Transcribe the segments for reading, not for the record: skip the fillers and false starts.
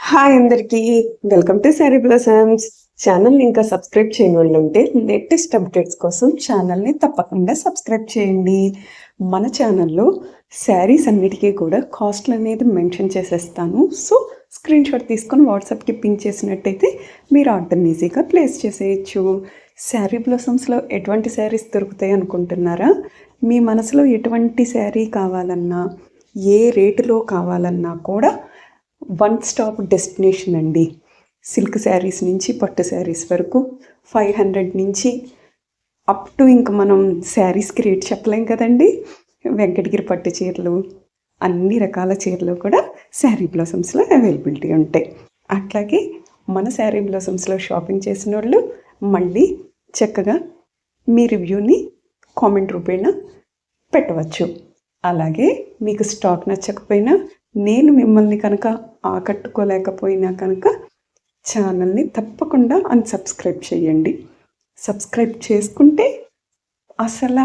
Hi అందరికీ. Welcome to sari blossoms. ఛానల్‌ని ఇంకా సబ్స్క్రైబ్ చేయనోళ్ళుంటే లేటెస్ట్ అప్డేట్స్ కోసం ఛానల్‌ని తప్పకుండా సబ్స్క్రైబ్ చేయండి. మన ఛానల్‌లో శారీస్ అన్నిటికీ కూడా కాస్ట్‌లనేది మెన్షన్ చేసేస్తాను. సో, స్క్రీన్‌షాట్ తీసుకొని వాట్సాప్‌కి పింగ్ చేసినట్టయితే మీరు ఆర్డర్‌ని ఈజీగా ప్లేస్ చేసేయొచ్చు. శారీ బ్లాసమ్స్‌లో ఎటువంటి శారీస్ దొరుకుతాయి అనుకుంటున్నారా? మీ మనసులో ఎటువంటి శారీ కావాలన్నా, ఏ రేటులో కావాలన్నా కూడా వన్ స్టాప్ డెస్టినేషన్ అండి. సిల్క్ శారీస్ నుంచి పట్టు శారీస్ వరకు 500 నుంచి అప్ టు ఇంక మనం శారీస్‌కి రేట్ చెప్పలేం కదండీ! వెంకటగిరి పట్టు చీరలు, అన్ని రకాల చీరలు కూడా శారీ బ్లాసమ్స్‌లో అవైలబిలిటీ ఉంటాయి. అట్లాగే మన శారీ బ్లాసమ్స్‌లో షాపింగ్ చేసినోళ్ళు మళ్ళీ చక్కగా మీ రివ్యూని కామెంట్ రూపేణా పెట్టవచ్చు. అలాగే మీకు స్టాక్ నచ్చకపోయినా, నేను మిమ్మల్ని కనుక ఆకట్టుకోలేకపోయినా కనుక ఛానల్‌ని తప్పకుండా అన్‌సబ్స్క్రైబ్ చేయండి. సబ్స్క్రైబ్ చేసుకుంటే అసల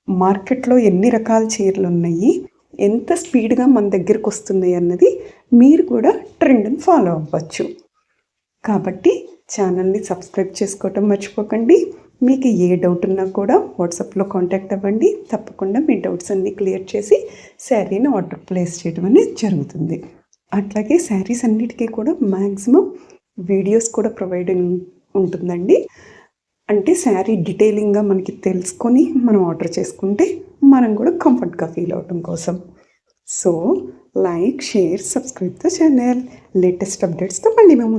మార్కెట్‌లో ఎన్ని రకాల చీరలున్నాయి, ఎంత స్పీడ్‌గా మన దగ్గరకొస్తున్నాయి అన్నది మీరు కూడా ట్రెండ్‌ని ఫాలో అవ్వచ్చు. కాబట్టి ఛానల్‌ని సబ్స్క్రైబ్ చేసుకోవటం మర్చిపోకండి. మీకు ఏ డౌట్ ఉన్నా కూడా వాట్సాప్‌లో కాంటాక్ట్ అవ్వండి. తప్పకుండా మీ డౌట్స్ అన్నీ క్లియర్ చేసి శారీని ఆర్డర్ ప్లేస్ చేయడం అనేది జరుగుతుంది. అట్లాగే శారీస్ అన్నిటికీ కూడా మ్యాక్సిమం వీడియోస్ కూడా ప్రొవైడింగ్ ఉంటుందండి. అంటే శారీ డీటెయిలింగ్‌గా మనకి తెలుసుకొని మనం ఆర్డర్ చేసుకుంటే మనం కూడా కంఫర్ట్‌గా ఫీల్ అవ్వటం కోసం. So, like, share, subscribe the channel. Latest అప్డేట్స్‌తో మళ్ళీ మేము